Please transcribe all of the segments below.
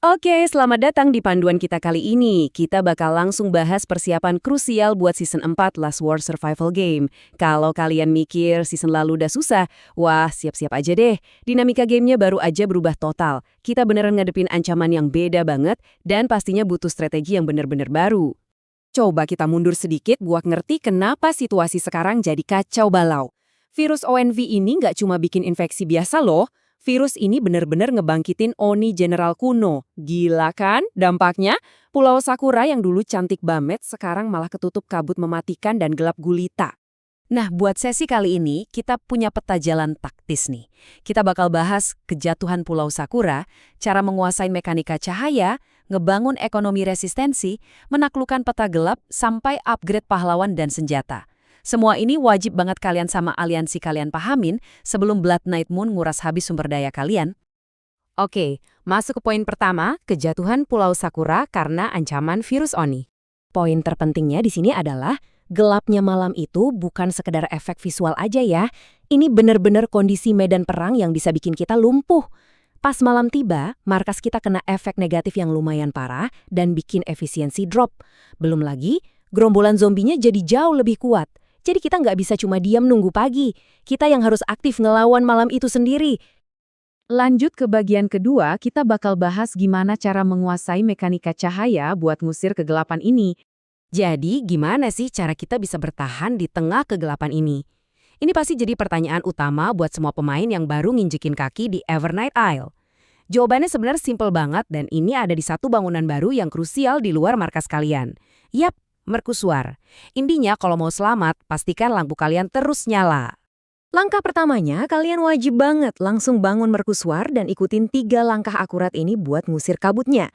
Oke, selamat datang di panduan kita kali ini. Kita bakal langsung bahas persiapan krusial buat season 4 Last War Survival Game. Kalau kalian mikir season lalu udah susah, wah siap-siap aja deh. Dinamika gamenya baru aja berubah total. Kita beneran ngadepin ancaman yang beda banget dan pastinya butuh strategi yang bener-bener baru. Coba kita mundur sedikit buat ngerti kenapa situasi sekarang jadi kacau balau. Virus ONV ini nggak cuma bikin infeksi biasa loh. Virus ini benar-benar ngebangkitin Oni General kuno. Gila kan dampaknya? Pulau Sakura yang dulu cantik banget sekarang malah ketutup kabut mematikan dan gelap gulita. Nah, buat sesi kali ini kita punya peta jalan taktis nih. Kita bakal bahas kejatuhan Pulau Sakura, cara menguasai mekanika cahaya, ngebangun ekonomi resistensi, menaklukkan peta gelap, sampai upgrade pahlawan dan senjata. Semua ini wajib banget kalian sama aliansi kalian pahamin sebelum Blood Night Moon nguras habis sumber daya kalian. Oke, masuk ke poin pertama, kejatuhan Pulau Sakura karena ancaman virus Oni. Poin terpentingnya di sini adalah gelapnya malam itu bukan sekedar efek visual aja ya. Ini bener-bener kondisi medan perang yang bisa bikin kita lumpuh. Pas malam tiba, markas kita kena efek negatif yang lumayan parah dan bikin efisiensi drop. Belum lagi, gerombolan zombinya jadi jauh lebih kuat. Jadi kita nggak bisa cuma diam nunggu pagi. Kita yang harus aktif ngelawan malam itu sendiri. Lanjut ke bagian kedua, kita bakal bahas gimana cara menguasai mekanika cahaya buat ngusir kegelapan ini. Jadi, gimana sih cara kita bisa bertahan di tengah kegelapan ini? Ini pasti jadi pertanyaan utama buat semua pemain yang baru nginjekin kaki di Evernight Isle. Jawabannya sebenarnya simpel banget dan ini ada di satu bangunan baru yang krusial di luar markas kalian. Yap, mercusuar. Intinya kalau mau selamat, pastikan lampu kalian terus nyala. Langkah pertamanya, kalian wajib banget langsung bangun mercusuar dan ikutin 3 langkah akurat ini buat ngusir kabutnya.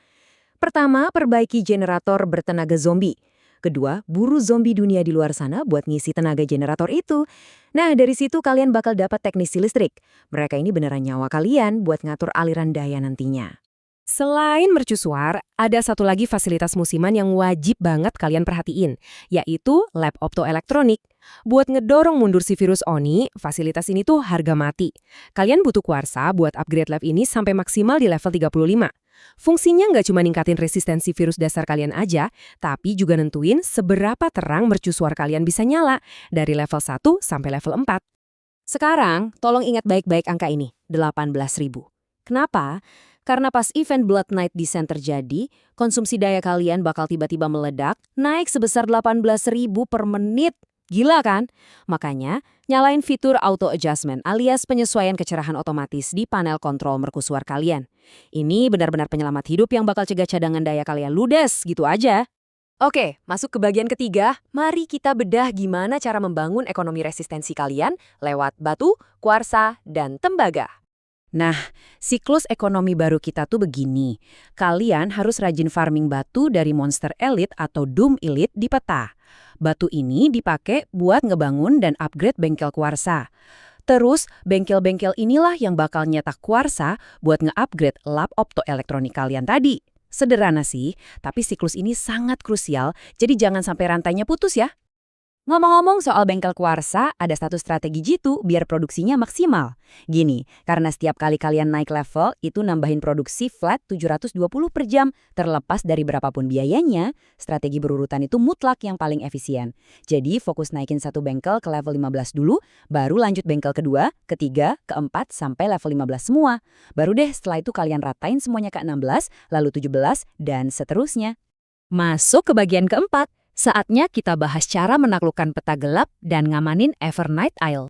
Pertama, perbaiki generator bertenaga zombie. Kedua, buru zombie dunia di luar sana buat ngisi tenaga generator itu. Nah, dari situ kalian bakal dapat teknisi listrik. Mereka ini beneran nyawa kalian buat ngatur aliran daya nantinya. Selain mercusuar, ada satu lagi fasilitas musiman yang wajib banget kalian perhatiin, yaitu lab optoelektronik. Buat ngedorong mundur si virus Oni, fasilitas ini tuh harga mati. Kalian butuh kuarsa buat upgrade lab ini sampai maksimal di level 35. Fungsinya nggak cuma ningkatin resistensi virus dasar kalian aja, tapi juga nentuin seberapa terang mercusuar kalian bisa nyala, dari level 1 sampai level 4. Sekarang, tolong ingat baik-baik angka ini, 18.000. Kenapa? Karena pas event Blood Night Descent terjadi, konsumsi daya kalian bakal tiba-tiba meledak, naik sebesar 18.000 per menit. Gila kan? Makanya, nyalain fitur auto adjustment alias penyesuaian kecerahan otomatis di panel kontrol mercusuar kalian. Ini benar-benar penyelamat hidup yang bakal cegah cadangan daya kalian ludes, gitu aja. Oke, masuk ke bagian ketiga. Mari kita bedah gimana cara membangun ekonomi resistensi kalian lewat batu, kuarsa, dan tembaga. Nah, siklus ekonomi baru kita tuh begini. Kalian harus rajin farming batu dari monster elite atau doom elite di peta. Batu ini dipakai buat ngebangun dan upgrade bengkel kuarsa. Terus, bengkel-bengkel inilah yang bakal nyetak kuarsa buat nge-upgrade lab optoelektronik kalian tadi. Sederhana sih, tapi siklus ini sangat krusial, jadi jangan sampai rantainya putus ya. Ngomong-ngomong soal bengkel kuarsa, ada satu strategi jitu biar produksinya maksimal. Gini, karena setiap kali kalian naik level, itu nambahin produksi flat 720 per jam. Terlepas dari berapapun biayanya, strategi berurutan itu mutlak yang paling efisien. Jadi fokus naikin satu bengkel ke level 15 dulu, baru lanjut bengkel kedua, ketiga, keempat, sampai level 15 semua. Baru deh setelah itu kalian ratain semuanya ke 16, lalu 17, dan seterusnya. Masuk ke bagian keempat. Saatnya kita bahas cara menaklukkan peta gelap dan ngamanin Evernight Isle.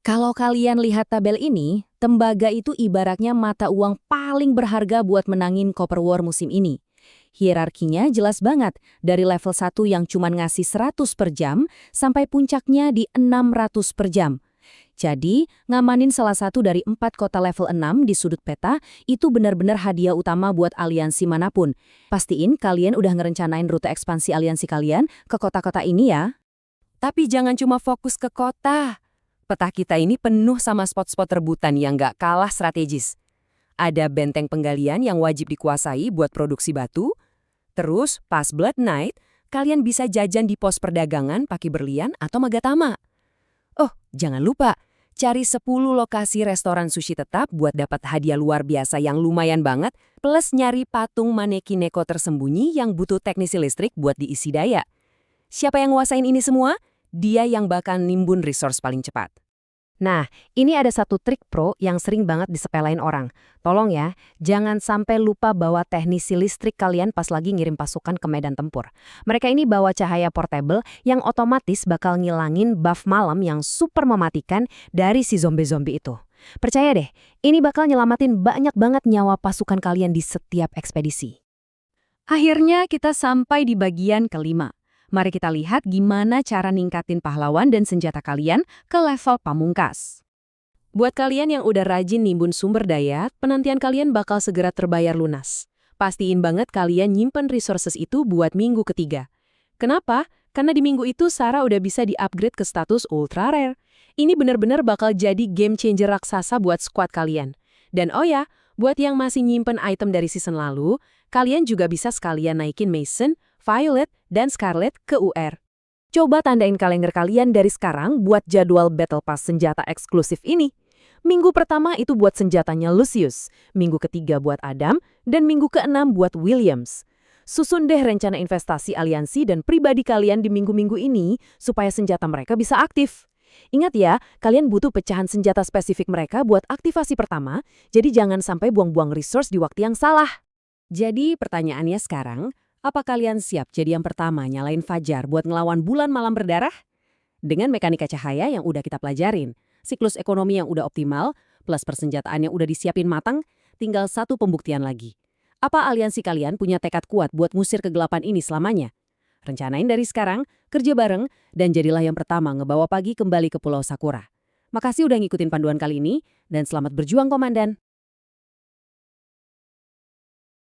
Kalau kalian lihat tabel ini, tembaga itu ibaratnya mata uang paling berharga buat menangin Copper War musim ini. Hierarkinya jelas banget, dari level 1 yang cuma ngasih 100 per jam, sampai puncaknya di 600 per jam. Jadi, ngamanin salah satu dari 4 kota level 6 di sudut peta itu benar-benar hadiah utama buat aliansi manapun. Pastiin kalian udah ngerencanain rute ekspansi aliansi kalian ke kota-kota ini ya. Tapi jangan cuma fokus ke kota. Peta kita ini penuh sama spot-spot rebutan yang nggak kalah strategis. Ada benteng penggalian yang wajib dikuasai buat produksi batu. Terus, pas Blood Night, kalian bisa jajan di pos perdagangan pakai berlian atau magatama. Oh, jangan lupa, Cari 10 lokasi restoran sushi tetap buat dapat hadiah luar biasa yang lumayan banget, plus nyari patung manekin Neko tersembunyi yang butuh teknisi listrik buat diisi daya. Siapa yang nguasain ini semua? Dia yang bakal nimbun resource paling cepat. Nah, ini ada satu trik pro yang sering banget disepelein orang. Tolong ya, jangan sampai lupa bawa teknisi listrik kalian pas lagi ngirim pasukan ke medan tempur. Mereka ini bawa cahaya portable yang otomatis bakal ngilangin buff malam yang super mematikan dari si zombie-zombie itu. Percaya deh, ini bakal nyelamatin banyak banget nyawa pasukan kalian di setiap ekspedisi. Akhirnya kita sampai di bagian kelima. Mari kita lihat gimana cara ningkatin pahlawan dan senjata kalian ke level pamungkas. Buat kalian yang udah rajin nimbun sumber daya, penantian kalian bakal segera terbayar lunas. Pastiin banget kalian nyimpen resources itu buat minggu ketiga. Kenapa? Karena di minggu itu Sarah udah bisa di-upgrade ke status ultra rare. Ini bener-bener bakal jadi game changer raksasa buat squad kalian. Dan oh ya, buat yang masih nyimpen item dari season lalu, kalian juga bisa sekalian naikin Mason, Violet, dan Scarlet ke UR. Coba tandain kalender kalian dari sekarang buat jadwal Battle Pass senjata eksklusif ini. Minggu pertama itu buat senjatanya Lucius, minggu ketiga buat Adam, dan minggu keenam buat Williams. Susun deh rencana investasi aliansi dan pribadi kalian di minggu-minggu ini supaya senjata mereka bisa aktif. Ingat ya, kalian butuh pecahan senjata spesifik mereka buat aktivasi pertama, jadi jangan sampai buang-buang resource di waktu yang salah. Jadi pertanyaannya sekarang, apa kalian siap jadi yang pertama nyalain Fajar buat ngelawan bulan malam berdarah? Dengan mekanika cahaya yang udah kita pelajarin, siklus ekonomi yang udah optimal, plus persenjataan yang udah disiapin matang, tinggal satu pembuktian lagi. Apa aliansi kalian punya tekad kuat buat ngusir kegelapan ini selamanya? Rencanain dari sekarang, kerja bareng, dan jadilah yang pertama ngebawa pagi kembali ke Pulau Sakura. Makasih udah ngikutin panduan kali ini, dan selamat berjuang Komandan!